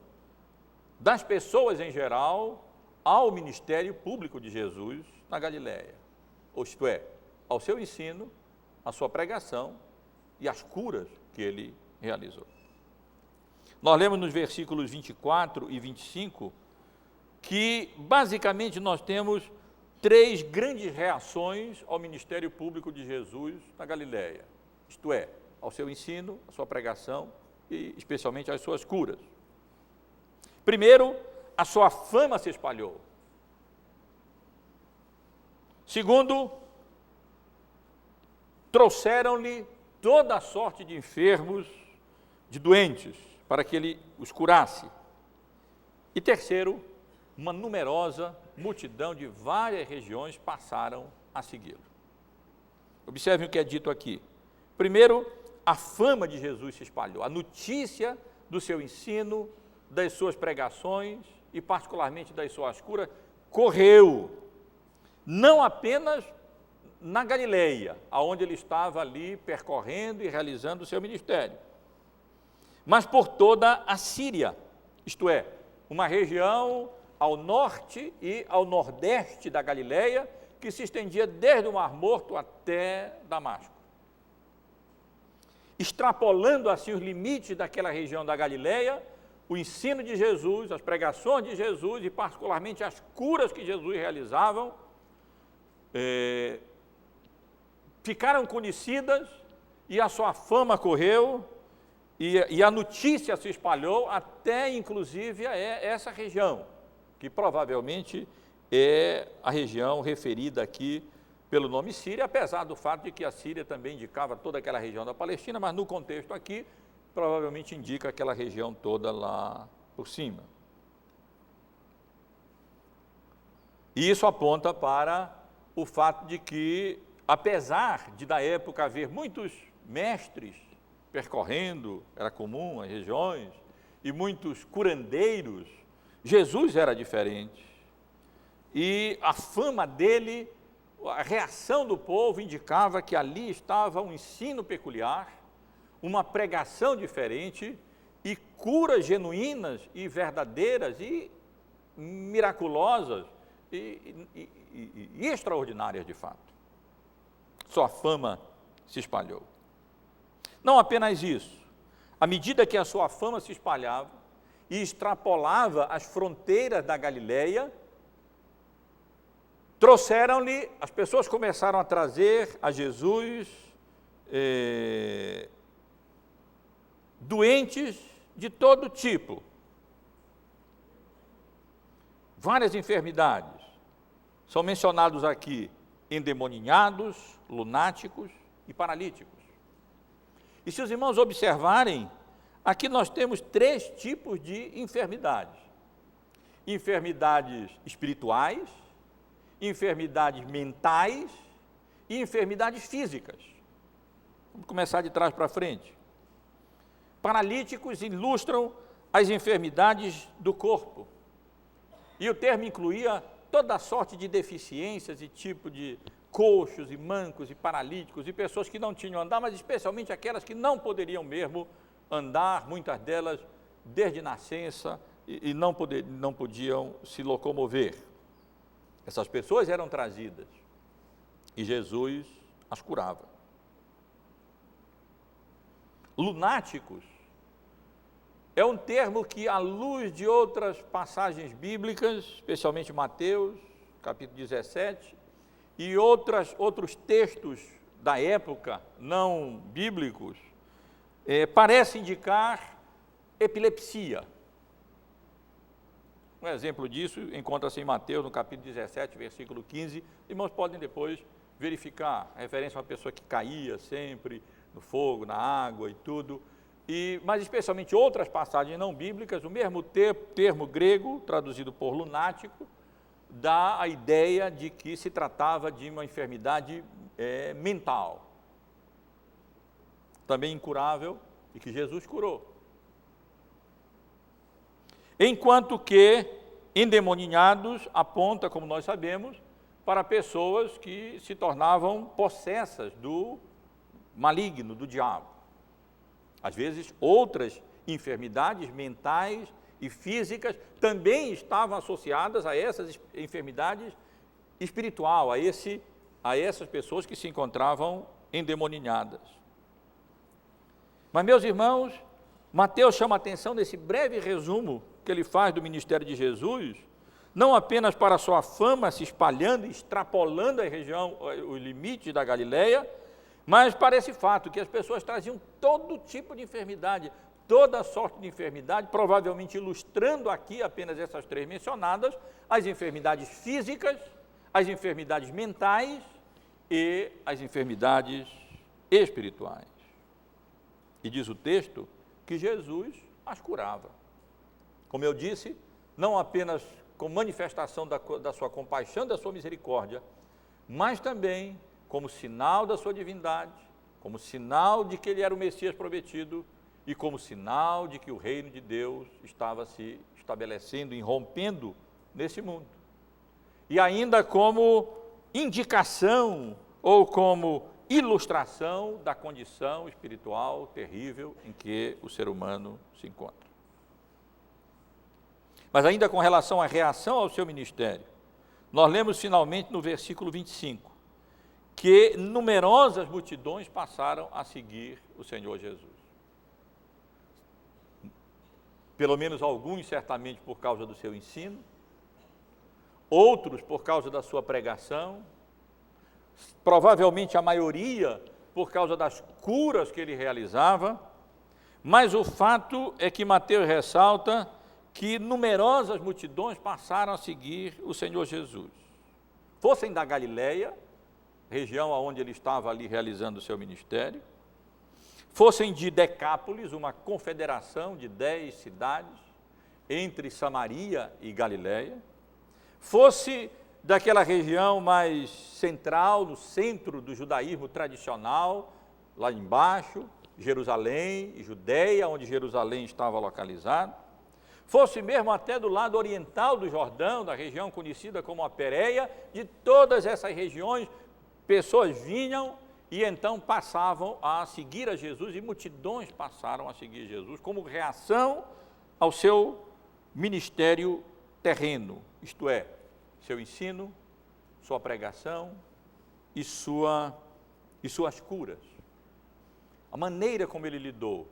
Speaker 1: das pessoas em geral ao ministério público de Jesus na Galileia, isto é, ao seu ensino, à sua pregação e às curas que ele realizou. Nós lemos nos versículos 24 e 25 que, basicamente, nós temos três grandes reações ao ministério público de Jesus na Galileia, isto é, ao seu ensino, à sua pregação e especialmente às suas curas. Primeiro, a sua fama se espalhou. Segundo, trouxeram-lhe toda a sorte de enfermos, de doentes, para que ele os curasse. E terceiro, uma numerosa multidão de várias regiões passaram a segui-lo. Observem o que é dito aqui. Primeiro, a fama de Jesus se espalhou, a notícia do seu ensino, das suas pregações e particularmente das suas curas, correu, não apenas na Galileia, aonde ele estava ali percorrendo e realizando o seu ministério, mas por toda a Síria, isto é, uma região ao norte e ao nordeste da Galileia, que se estendia desde o Mar Morto até Damasco. Extrapolando assim os limites daquela região da Galileia, o ensino de Jesus, as pregações de Jesus e particularmente as curas que Jesus realizavam, ficaram conhecidas e a sua fama correu e a notícia se espalhou até inclusive essa região, que provavelmente é a região referida aqui pelo nome Síria, apesar do fato de que a Síria também indicava toda aquela região da Palestina, mas no contexto aqui, provavelmente indica aquela região toda lá por cima. E isso aponta para o fato de que, apesar de da época haver muitos mestres percorrendo, era comum as regiões, e muitos curandeiros, Jesus era diferente. E a fama dele, a reação do povo indicava que ali estava um ensino peculiar, uma pregação diferente e curas genuínas e verdadeiras e miraculosas e extraordinárias de fato. Sua fama se espalhou. Não apenas isso, à medida que a sua fama se espalhava e extrapolava as fronteiras da Galileia, trouxeram-lhe, as pessoas começaram a trazer a Jesus doentes de todo tipo, várias enfermidades, são mencionados aqui endemoninhados, lunáticos e paralíticos. E se os irmãos observarem, aqui nós temos 3 tipos de enfermidades: enfermidades espirituais, enfermidades mentais e enfermidades físicas. Vamos começar de trás para frente. Paralíticos ilustram as enfermidades do corpo. E o termo incluía toda sorte de deficiências e tipo de coxos e mancos e paralíticos e pessoas que não tinham andar, mas especialmente aquelas que não poderiam mesmo andar, muitas delas desde nascença e não podiam se locomover. Essas pessoas eram trazidas e Jesus as curava. Lunáticos é um termo que, à luz de outras passagens bíblicas, especialmente Mateus, capítulo 17, e outros textos da época não bíblicos, parece indicar epilepsia. Um exemplo disso encontra-se em Mateus, no capítulo 17, versículo 15. Irmãos podem depois verificar, a referência a uma pessoa que caía sempre no fogo, na água e tudo. Mas especialmente outras passagens não bíblicas, o mesmo termo grego, traduzido por lunático, dá a ideia de que se tratava de uma enfermidade mental, também incurável, e que Jesus curou. Enquanto que endemoninhados aponta, como nós sabemos, para pessoas que se tornavam possessas do maligno, do diabo. Às vezes, outras enfermidades mentais e físicas também estavam associadas a essas enfermidades espiritual, a essas pessoas que se encontravam endemoninhadas. Mas, meus irmãos, Mateus chama a atenção nesse breve resumo que ele faz do ministério de Jesus, não apenas para a sua fama se espalhando e extrapolando a região, os limites da Galileia, mas para esse fato que as pessoas traziam todo tipo de enfermidade, toda sorte de enfermidade, provavelmente ilustrando aqui apenas essas 3 mencionadas, as enfermidades físicas, as enfermidades mentais e as enfermidades espirituais. E diz o texto que Jesus as curava. Como eu disse, não apenas com manifestação da sua compaixão, da sua misericórdia, mas também como sinal da sua divindade, como sinal de que ele era o Messias prometido e como sinal de que o reino de Deus estava se estabelecendo, irrompendo nesse mundo. E ainda como indicação ou como ilustração da condição espiritual terrível em que o ser humano se encontra. Mas ainda com relação à reação ao seu ministério, nós lemos finalmente no versículo 25, que numerosas multidões passaram a seguir o Senhor Jesus. Pelo menos alguns certamente por causa do seu ensino, outros por causa da sua pregação, provavelmente a maioria por causa das curas que ele realizava, mas o fato é que Mateus ressalta que numerosas multidões passaram a seguir o Senhor Jesus. Fossem da Galileia, região onde ele estava ali realizando o seu ministério, fossem de Decápolis, uma confederação de 10 cidades, entre Samaria e Galileia, fosse daquela região mais central, no centro do judaísmo tradicional, lá embaixo, Jerusalém e Judeia, onde Jerusalém estava localizado, fosse mesmo até do lado oriental do Jordão, da região conhecida como a Pérea, de todas essas regiões, pessoas vinham e então passavam a seguir a Jesus, e multidões passaram a seguir Jesus, como reação ao seu ministério terreno, isto é, seu ensino, sua pregação e suas curas. A maneira como ele lidou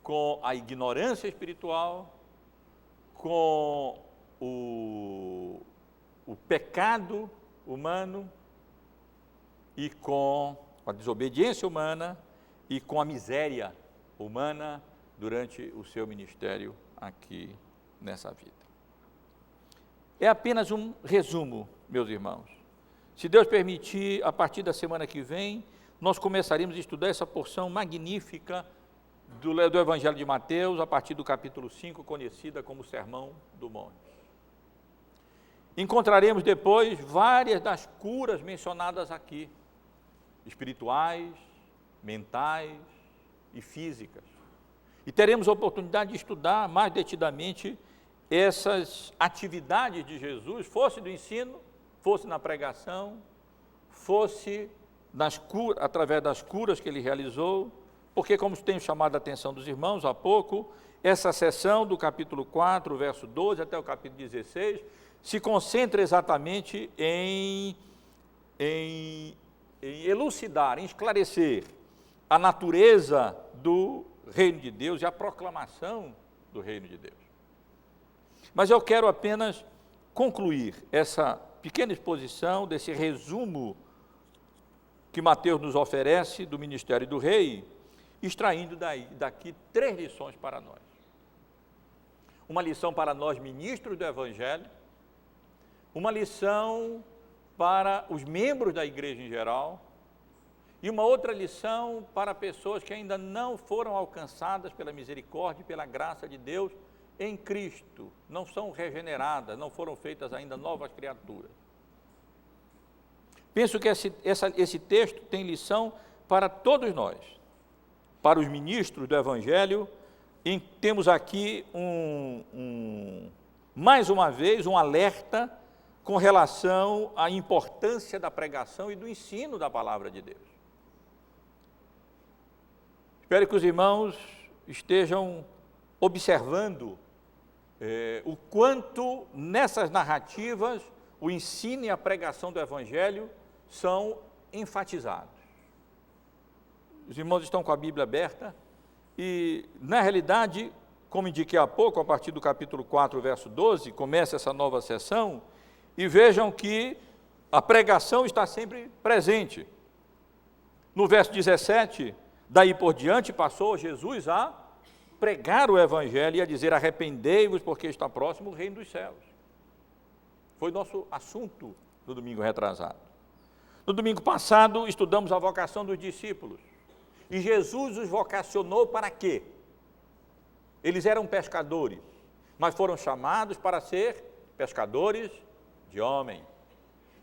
Speaker 1: com a ignorância espiritual, com o pecado humano e com a desobediência humana e com a miséria humana durante o seu ministério aqui nessa vida. É apenas um resumo, meus irmãos. Se Deus permitir, a partir da semana que vem, nós começaremos a estudar essa porção magnífica do Evangelho de Mateus, a partir do capítulo 5, conhecida como Sermão do Monte. Encontraremos depois várias das curas mencionadas aqui, espirituais, mentais e físicas. E teremos a oportunidade de estudar mais detidamente essas atividades de Jesus, fosse do ensino, fosse na pregação, fosse através das curas que ele realizou, porque, como tenho chamado a atenção dos irmãos há pouco, essa seção do capítulo 4, verso 12 até o capítulo 16, se concentra exatamente em elucidar, em esclarecer a natureza do reino de Deus e a proclamação do reino de Deus. Mas eu quero apenas concluir essa pequena exposição, desse resumo que Mateus nos oferece do ministério do rei, extraindo daqui 3 lições para nós. Uma lição para nós, ministros do Evangelho, uma lição para os membros da igreja em geral, e uma outra lição para pessoas que ainda não foram alcançadas pela misericórdia e pela graça de Deus em Cristo, não são regeneradas, não foram feitas ainda novas criaturas. Penso que esse texto tem lição para todos nós, para os ministros do Evangelho. Temos aqui mais uma vez um alerta com relação à importância da pregação e do ensino da palavra de Deus. Espero que os irmãos estejam observando o quanto nessas narrativas o ensino e a pregação do Evangelho são enfatizados. Os irmãos estão com a Bíblia aberta e, na realidade, como indiquei há pouco, a partir do capítulo 4, verso 12, começa essa nova sessão, e vejam que a pregação está sempre presente. No verso 17, daí por diante, passou Jesus a pregar o Evangelho e a dizer: arrependei-vos, porque está próximo o reino dos céus. Foi nosso assunto no domingo retrasado. No domingo passado, estudamos a vocação dos discípulos. E Jesus os vocacionou para quê? Eles eram pescadores, mas foram chamados para ser pescadores de homens.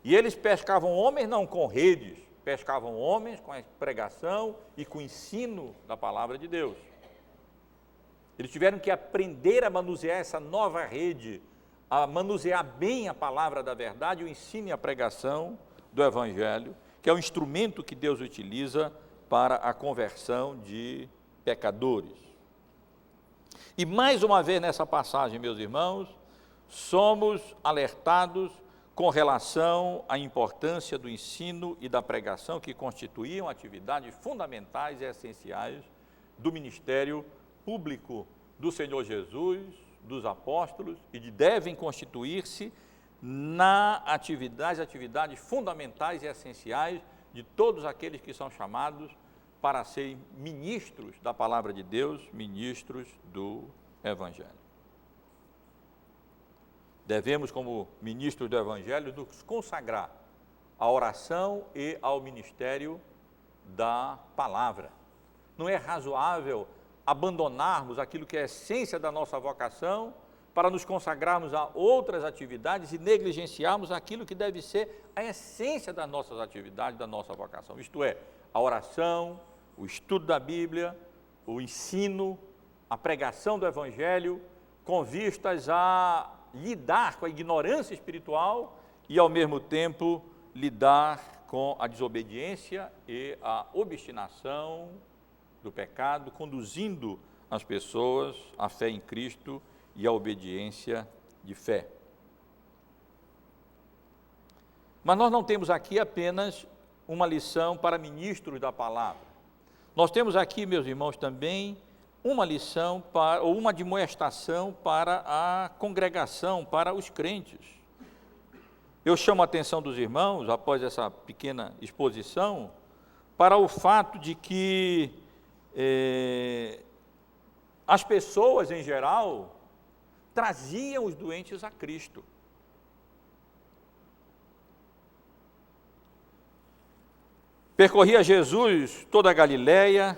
Speaker 1: E eles pescavam homens não com redes, pescavam homens com a pregação e com o ensino da palavra de Deus. Eles tiveram que aprender a manusear essa nova rede, a manusear bem a palavra da verdade, o ensino e a pregação do Evangelho, que é o instrumento que Deus utiliza para a conversão de pecadores. E mais uma vez nessa passagem, meus irmãos, somos alertados com relação à importância do ensino e da pregação, que constituíam atividades fundamentais e essenciais do ministério público do Senhor Jesus, dos apóstolos, e devem constituir-se nas atividades fundamentais e essenciais de todos aqueles que são chamados para serem ministros da palavra de Deus, ministros do Evangelho. Devemos, como ministros do Evangelho, nos consagrar à oração e ao ministério da palavra. Não é razoável abandonarmos aquilo que é a essência da nossa vocação para nos consagrarmos a outras atividades e negligenciarmos aquilo que deve ser a essência das nossas atividades, da nossa vocação. Isto é, a oração, o estudo da Bíblia, o ensino, a pregação do Evangelho, com vistas a lidar com a ignorância espiritual e, ao mesmo tempo, lidar com a desobediência e a obstinação do pecado, conduzindo as pessoas à fé em Cristo e à obediência de fé. Mas nós não temos aqui apenas uma lição para ministros da palavra. Nós temos aqui, meus irmãos, também uma lição ou uma admoestação para a congregação, para os crentes. Eu chamo a atenção dos irmãos, após essa pequena exposição, para o fato de que as pessoas, em geral, traziam os doentes a Cristo. Percorria Jesus toda a Galileia,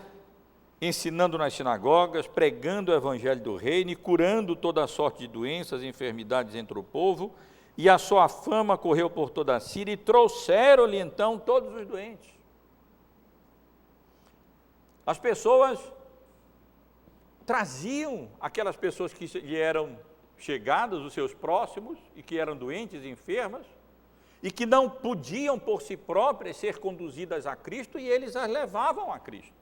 Speaker 1: ensinando nas sinagogas, pregando o evangelho do reino e curando toda a sorte de doenças e enfermidades entre o povo, e a sua fama correu por toda a Síria, e trouxeram-lhe então todos os doentes. As pessoas traziam aquelas pessoas que lhe eram chegadas, os seus próximos, e que eram doentes e enfermas, e que não podiam por si próprias ser conduzidas a Cristo, e eles as levavam a Cristo.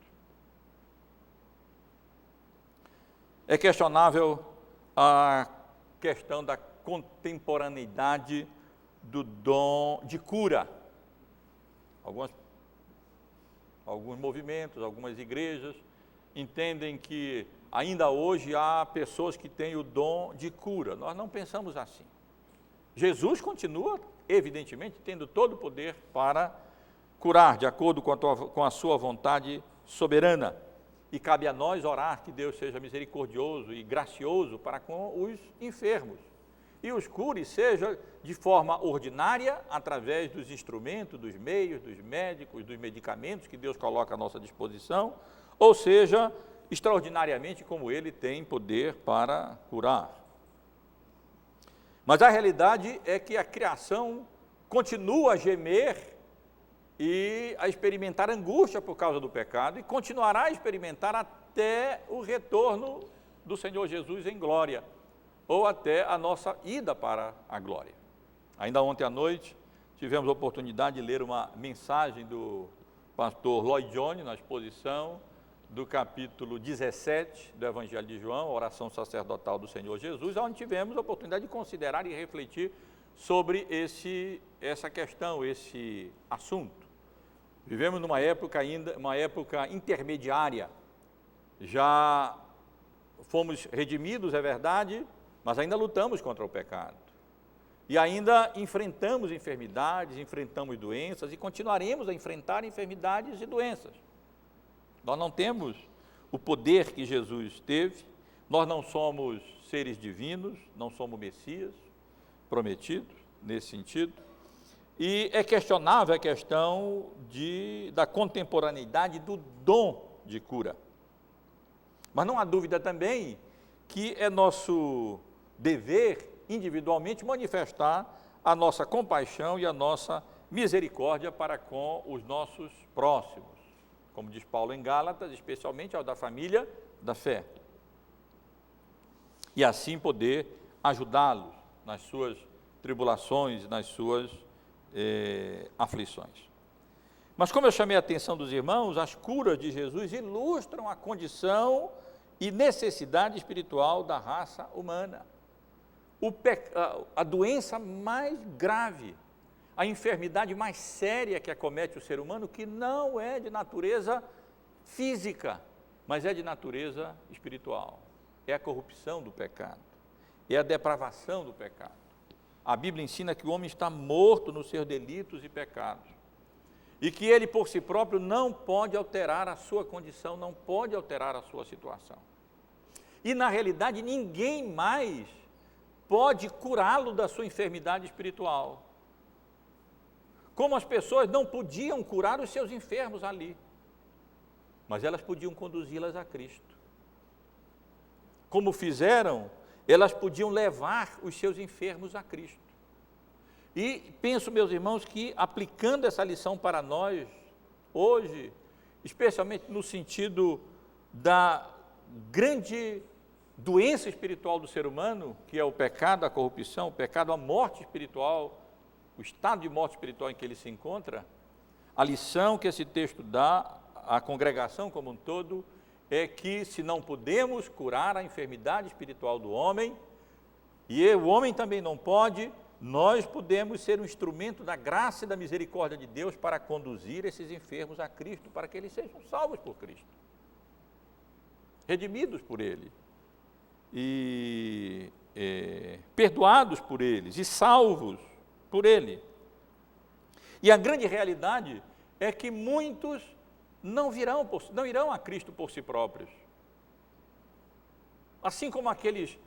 Speaker 1: É questionável a questão da contemporaneidade do dom de cura. Alguns movimentos, algumas igrejas entendem que ainda hoje há pessoas que têm o dom de cura. Nós não pensamos assim. Jesus continua, evidentemente, tendo todo o poder para curar, de acordo com a sua vontade soberana. E cabe a nós orar que Deus seja misericordioso e gracioso para com os enfermos. E os cure, seja de forma ordinária, através dos instrumentos, dos meios, dos médicos, dos medicamentos que Deus coloca à nossa disposição, ou seja, extraordinariamente como Ele tem poder para curar. Mas a realidade é que a criação continua a gemer e a experimentar angústia por causa do pecado, e continuará a experimentar até o retorno do Senhor Jesus em glória, ou até a nossa ida para a glória. Ainda ontem à noite, tivemos a oportunidade de ler uma mensagem do pastor Lloyd Jones, na exposição do capítulo 17 do Evangelho de João, a oração sacerdotal do Senhor Jesus, onde tivemos a oportunidade de considerar e refletir sobre essa questão, esse assunto. Vivemos numa época ainda, uma época intermediária. Já fomos redimidos, é verdade, mas ainda lutamos contra o pecado. E ainda enfrentamos enfermidades, enfrentamos doenças e continuaremos a enfrentar enfermidades e doenças. Nós não temos o poder que Jesus teve, nós não somos seres divinos, não somos Messias prometidos nesse sentido. E é questionável a questão da contemporaneidade do dom de cura. Mas não há dúvida também que é nosso dever individualmente manifestar a nossa compaixão e a nossa misericórdia para com os nossos próximos, como diz Paulo em Gálatas, especialmente ao da família da fé. E assim poder ajudá-los nas suas tribulações, nas suas aflições. Mas como eu chamei a atenção dos irmãos, as curas de Jesus ilustram a condição e necessidade espiritual da raça humana. A doença mais grave, a enfermidade mais séria que acomete o ser humano, que não é de natureza física, mas é de natureza espiritual. É a corrupção do pecado, é a depravação do pecado. A Bíblia ensina que o homem está morto nos seus delitos e pecados, e que ele por si próprio não pode alterar a sua condição, não pode alterar a sua situação. E na realidade ninguém mais pode curá-lo da sua enfermidade espiritual. Como as pessoas não podiam curar os seus enfermos ali, mas elas podiam conduzi-las a Cristo. Como fizeram, elas podiam levar os seus enfermos a Cristo. E penso, meus irmãos, que aplicando essa lição para nós, hoje, especialmente no sentido da grande doença espiritual do ser humano, que é o pecado, a corrupção, o pecado, a morte espiritual, o estado de morte espiritual em que ele se encontra, a lição que esse texto dá à congregação como um todo é que se não podemos curar a enfermidade espiritual do homem, e o homem também não pode, nós podemos ser um instrumento da graça e da misericórdia de Deus para conduzir esses enfermos a Cristo, para que eles sejam salvos por Cristo, redimidos por Ele, e perdoados por eles, e salvos por Ele. E a grande realidade é que muitos não irão a Cristo por si próprios. Assim como aqueles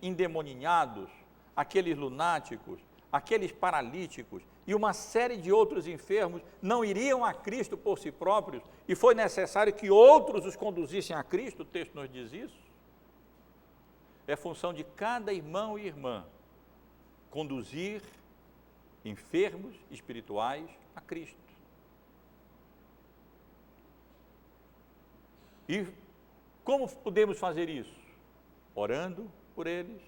Speaker 1: endemoninhados, aqueles lunáticos, aqueles paralíticos e uma série de outros enfermos não iriam a Cristo por si próprios, e foi necessário que outros os conduzissem a Cristo, o texto nos diz isso. É função de cada irmão e irmã conduzir enfermos espirituais a Cristo. E como podemos fazer isso? Orando por eles,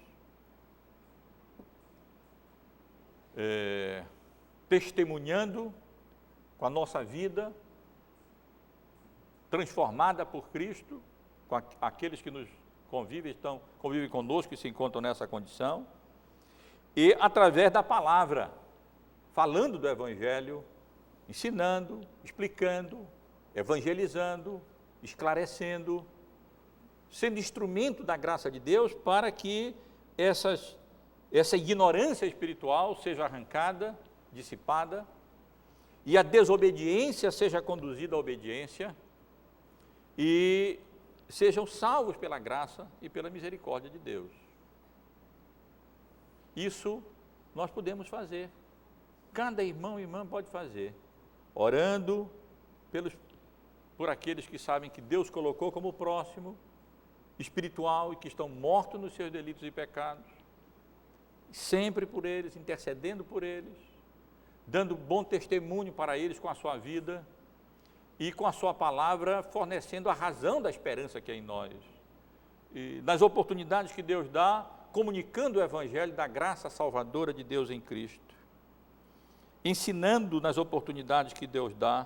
Speaker 1: testemunhando com a nossa vida transformada por Cristo, com aqueles que nos convivem conosco e se encontram nessa condição, e através da palavra, falando do Evangelho, ensinando, explicando, evangelizando, esclarecendo, sendo instrumento da graça de Deus para que essa ignorância espiritual seja arrancada, dissipada, e a desobediência seja conduzida à obediência, e sejam salvos pela graça e pela misericórdia de Deus. Isso nós podemos fazer, cada irmão e irmã pode fazer, orando por aqueles que sabem que Deus colocou como próximo, espiritual, e que estão mortos nos seus delitos e pecados, sempre por eles, intercedendo por eles, dando bom testemunho para eles com a sua vida, e com a sua palavra fornecendo a razão da esperança que é em nós, e nas oportunidades que Deus dá, comunicando o Evangelho da graça salvadora de Deus em Cristo, ensinando nas oportunidades que Deus dá,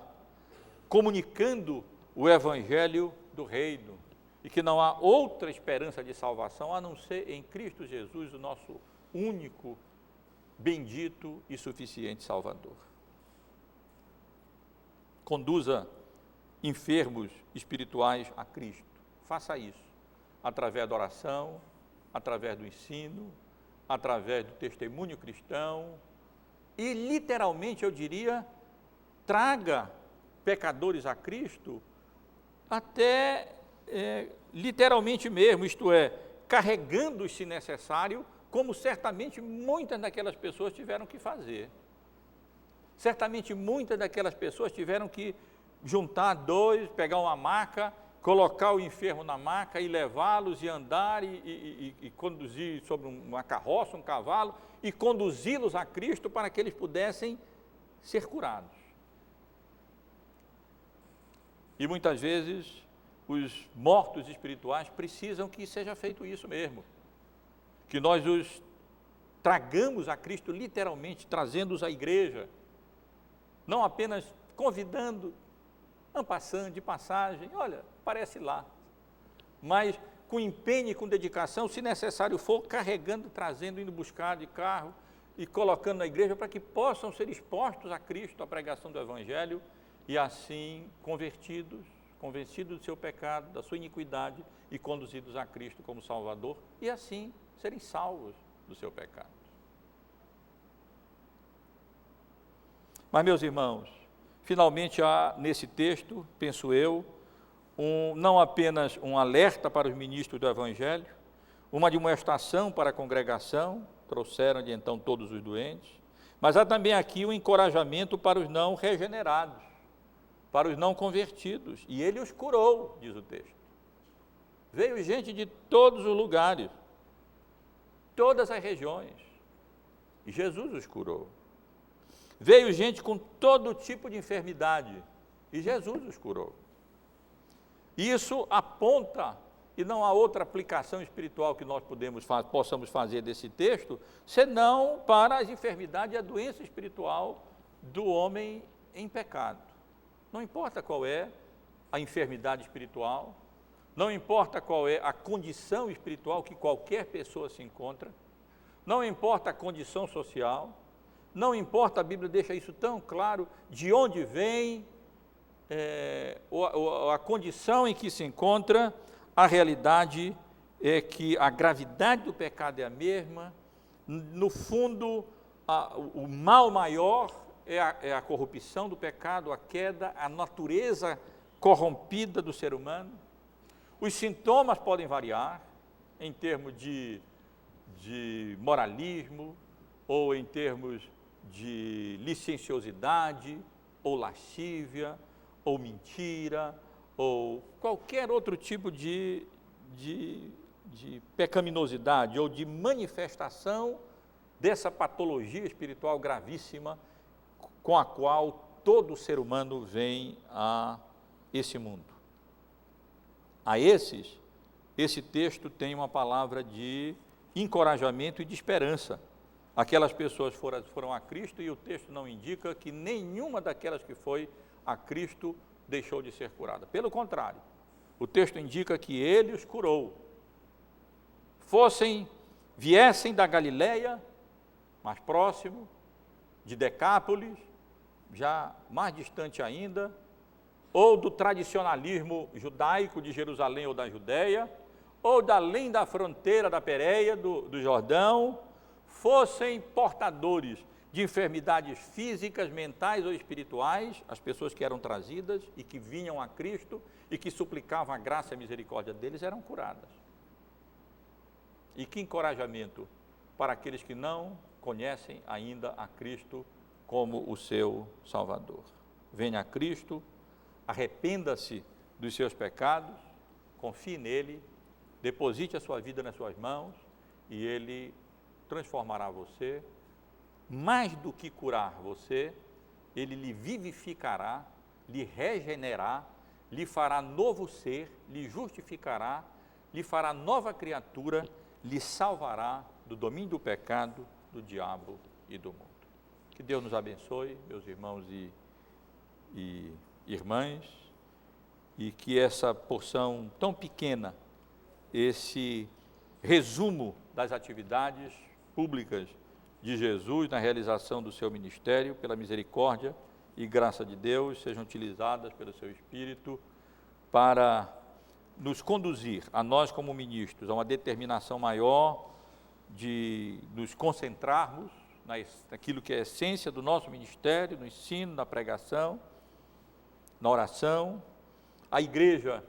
Speaker 1: comunicando o Evangelho do Reino, e que não há outra esperança de salvação a não ser em Cristo Jesus, o nosso único, bendito e suficiente Salvador. Conduza enfermos espirituais a Cristo. Faça isso através da oração, através do ensino, através do testemunho cristão e, literalmente, eu diria, traga pecadores a Cristo até literalmente mesmo, isto é, carregando-os se necessário, como certamente muitas daquelas pessoas tiveram que fazer. Certamente muitas daquelas pessoas tiveram que juntar dois, pegar uma maca, colocar o enfermo na maca e levá-los e andar e conduzir sobre uma carroça, um cavalo, e conduzi-los a Cristo para que eles pudessem ser curados. E muitas vezes os mortos espirituais precisam que seja feito isso mesmo, que nós os tragamos a Cristo literalmente, trazendo-os à igreja, não apenas convidando, passando de passagem, olha, aparece lá, mas com empenho e com dedicação, se necessário for, carregando, trazendo, indo buscar de carro e colocando na igreja para que possam ser expostos a Cristo, à pregação do Evangelho, e assim convertidos, convencidos do seu pecado, da sua iniquidade e conduzidos a Cristo como Salvador, e assim serem salvos do seu pecado. Mas, meus irmãos, finalmente há nesse texto, penso eu, não apenas um alerta para os ministros do Evangelho, uma admoestação para a congregação, trouxeram de então todos os doentes, mas há também aqui um encorajamento para os não regenerados, para os não convertidos, e ele os curou, diz o texto. Veio gente de todos os lugares, todas as regiões, e Jesus os curou. Veio gente com todo tipo de enfermidade, e Jesus os curou. Isso aponta, e não há outra aplicação espiritual que nós possamos fazer desse texto, senão para as enfermidades e a doença espiritual do homem em pecado. Não importa qual é a enfermidade espiritual, não importa qual é a condição espiritual que qualquer pessoa se encontra, não importa a condição social, não importa, a Bíblia deixa isso tão claro, de onde vem, a condição em que se encontra, a realidade é que a gravidade do pecado é a mesma, no fundo, o mal maior é a corrupção do pecado, a queda, a natureza corrompida do ser humano. Os sintomas podem variar em termos de moralismo, ou em termos de licenciosidade, ou lascívia, ou mentira, ou qualquer outro tipo de pecaminosidade, ou de manifestação dessa patologia espiritual gravíssima com a qual todo ser humano vem a esse mundo. A esses, esse texto tem uma palavra de encorajamento e de esperança. Aquelas pessoas foram a Cristo e o texto não indica que nenhuma daquelas que foi a Cristo deixou de ser curada. Pelo contrário, o texto indica que ele os curou. Viessem da Galileia, mais próximo, de Decápolis, já mais distante ainda, ou do tradicionalismo judaico de Jerusalém ou da Judéia, ou da além da fronteira da Pérea, do Jordão, fossem portadores de enfermidades físicas, mentais ou espirituais, as pessoas que eram trazidas e que vinham a Cristo e que suplicavam a graça e a misericórdia deles, eram curadas. E que encorajamento para aqueles que não conhecem ainda a Cristo como o seu Salvador. Venha a Cristo, arrependa-se dos seus pecados, confie nele, deposite a sua vida nas suas mãos e ele transformará você. Mais do que curar você, ele lhe vivificará, lhe regenerará, lhe fará novo ser, lhe justificará, lhe fará nova criatura, lhe salvará do domínio do pecado, do diabo e do mundo. Que Deus nos abençoe, meus irmãos e irmãs, e que essa porção tão pequena, esse resumo das atividades públicas de Jesus na realização do seu ministério, pela misericórdia e graça de Deus, sejam utilizadas pelo seu Espírito para nos conduzir, a nós como ministros, a uma determinação maior de nos concentrarmos naquilo que é a essência do nosso ministério, no ensino, na pregação, na oração, a igreja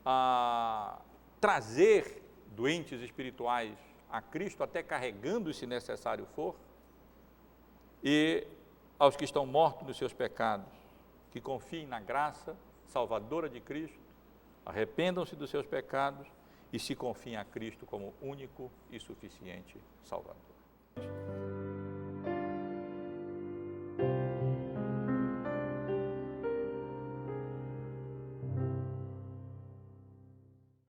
Speaker 1: a trazer doentes espirituais a Cristo, até carregando, se necessário for, e aos que estão mortos nos seus pecados, que confiem na graça salvadora de Cristo, arrependam-se dos seus pecados e se confiem a Cristo como único e suficiente Salvador.